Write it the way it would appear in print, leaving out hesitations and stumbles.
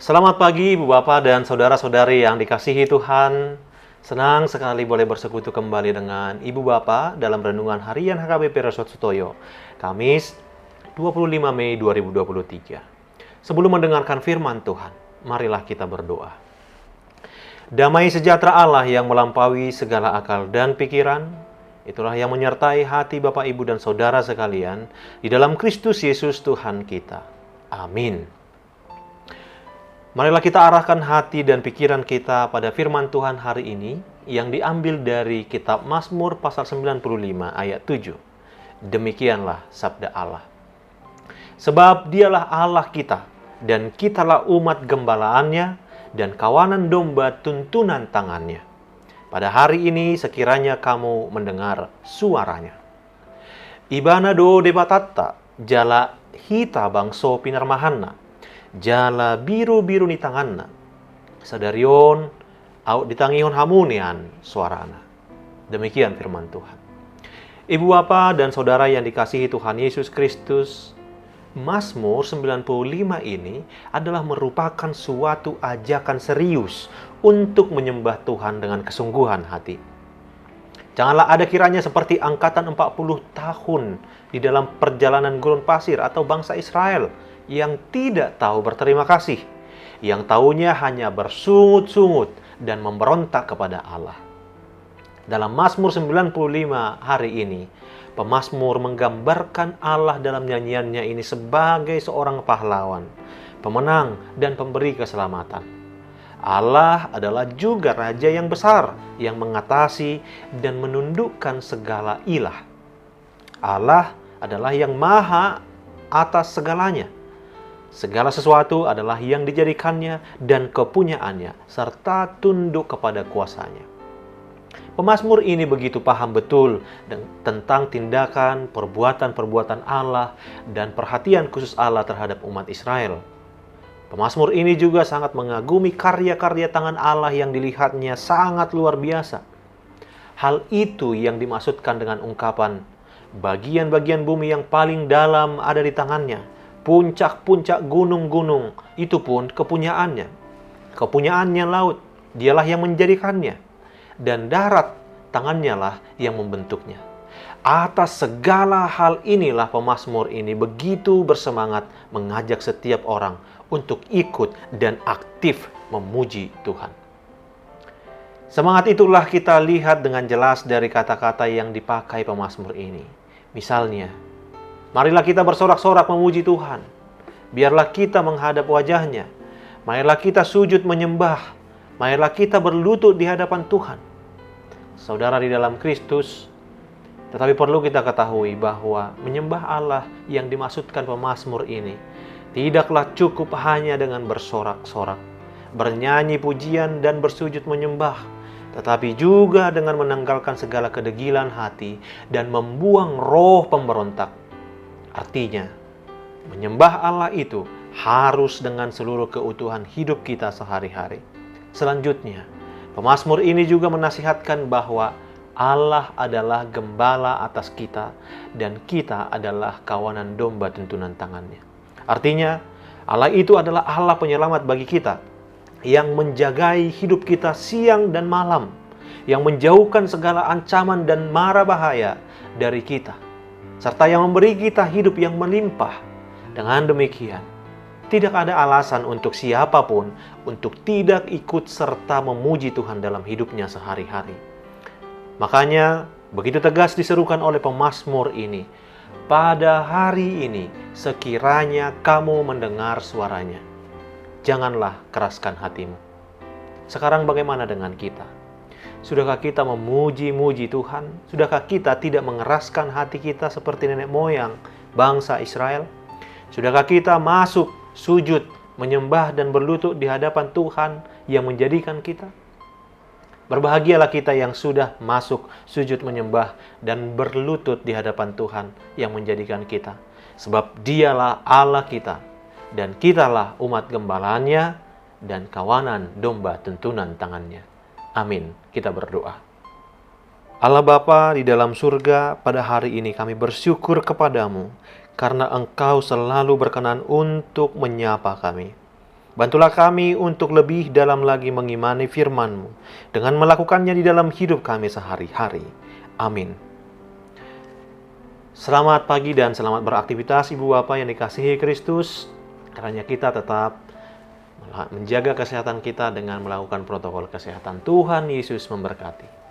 Selamat pagi Ibu Bapak dan saudara-saudari yang dikasihi Tuhan. Senang sekali boleh bersekutu kembali dengan Ibu Bapak dalam renungan harian HKBP Resort Sutoyo, Kamis 25 Mei 2023. Sebelum mendengarkan firman Tuhan, marilah kita berdoa. Damai sejahtera Allah yang melampaui segala akal dan pikiran, itulah yang menyertai hati Bapak, Ibu, dan saudara sekalian di dalam Kristus Yesus Tuhan kita. Amin. Marilah kita arahkan hati dan pikiran kita pada firman Tuhan hari ini yang diambil dari kitab Mazmur pasal 95 ayat 7. Demikianlah sabda Allah. Sebab dialah Allah kita, dan kitalah umat gembalaannya, dan kawanan domba tuntunan tangannya. Pada hari ini sekiranya kamu mendengar suaranya. Ibana do debatatta, jala hita bangso pinarmahanna. Jala biru-biru ni tanganna, sadarion au ditangihon hamunian suarana. Demikian firman Tuhan. Ibu Bapa dan saudara yang dikasihi Tuhan Yesus Kristus, Mazmur 95 ini adalah merupakan suatu ajakan serius untuk menyembah Tuhan dengan kesungguhan hati. Janganlah ada kiranya seperti angkatan 40 tahun di dalam perjalanan gurun pasir atau bangsa Israel yang tidak tahu berterima kasih, yang taunya hanya bersungut-sungut dan memberontak kepada Allah. Dalam Mazmur 95 hari ini, pemazmur menggambarkan Allah dalam nyanyiannya ini sebagai seorang pahlawan, pemenang dan pemberi keselamatan. Allah adalah juga Raja yang besar, yang mengatasi dan menundukkan segala ilah. Allah adalah yang maha atas segalanya. Segala sesuatu adalah yang dijadikannya dan kepunyaannya, serta tunduk kepada kuasanya. Pemazmur ini begitu paham betul tentang tindakan, perbuatan-perbuatan Allah, dan perhatian khusus Allah terhadap umat Israel. Pemazmur ini juga sangat mengagumi karya-karya tangan Allah yang dilihatnya sangat luar biasa. Hal itu yang dimaksudkan dengan ungkapan, bagian-bagian bumi yang paling dalam ada di tangannya. Puncak-puncak gunung-gunung itu pun kepunyaannya. Kepunyaannya laut, dialah yang menjadikannya. Dan darat, tangannya lah yang membentuknya. Atas segala hal inilah pemazmur ini begitu bersemangat mengajak setiap orang untuk ikut dan aktif memuji Tuhan. Semangat itulah kita lihat dengan jelas dari kata-kata yang dipakai pemazmur ini. Misalnya, marilah kita bersorak-sorak memuji Tuhan. Biarlah kita menghadap wajahnya. Marilah kita sujud menyembah. Marilah kita berlutut di hadapan Tuhan. Saudara di dalam Kristus, tetapi perlu kita ketahui bahwa menyembah Allah yang dimaksudkan pemazmur ini tidaklah cukup hanya dengan bersorak-sorak, bernyanyi pujian dan bersujud menyembah, tetapi juga dengan menanggalkan segala kedegilan hati dan membuang roh pemberontak. Artinya, menyembah Allah itu harus dengan seluruh keutuhan hidup kita sehari-hari. Selanjutnya, pemazmur ini juga menasihatkan bahwa Allah adalah gembala atas kita dan kita adalah kawanan domba tuntunan tangannya. Artinya, Allah itu adalah Allah penyelamat bagi kita yang menjagai hidup kita siang dan malam, yang menjauhkan segala ancaman dan mara bahaya dari kita, serta yang memberi kita hidup yang melimpah. Dengan demikian, tidak ada alasan untuk siapapun untuk tidak ikut serta memuji Tuhan dalam hidupnya sehari-hari. Makanya, begitu tegas diserukan oleh pemazmur ini, pada hari ini sekiranya kamu mendengar suaranya, janganlah keraskan hatimu. Sekarang bagaimana dengan kita? Sudahkah kita memuji-muji Tuhan? Sudahkah kita tidak mengeraskan hati kita seperti nenek moyang bangsa Israel? Sudahkah kita masuk sujud, menyembah dan berlutut di hadapan Tuhan yang menjadikan kita? Berbahagialah kita yang sudah masuk sujud menyembah dan berlutut di hadapan Tuhan yang menjadikan kita. Sebab dialah Allah kita dan kitalah umat gembalaannya dan kawanan domba tuntunan tangannya. Amin. Kita berdoa. Allah Bapa di dalam surga, pada hari ini kami bersyukur kepadamu karena Engkau selalu berkenan untuk menyapa kami. Bantulah kami untuk lebih dalam lagi mengimani firman-Mu dengan melakukannya di dalam hidup kami sehari-hari. Amin. Selamat pagi dan selamat beraktivitas Ibu Bapak yang dikasihi Kristus. Kiranya kita tetap menjaga kesehatan kita dengan melakukan protokol kesehatan. Tuhan Yesus memberkati.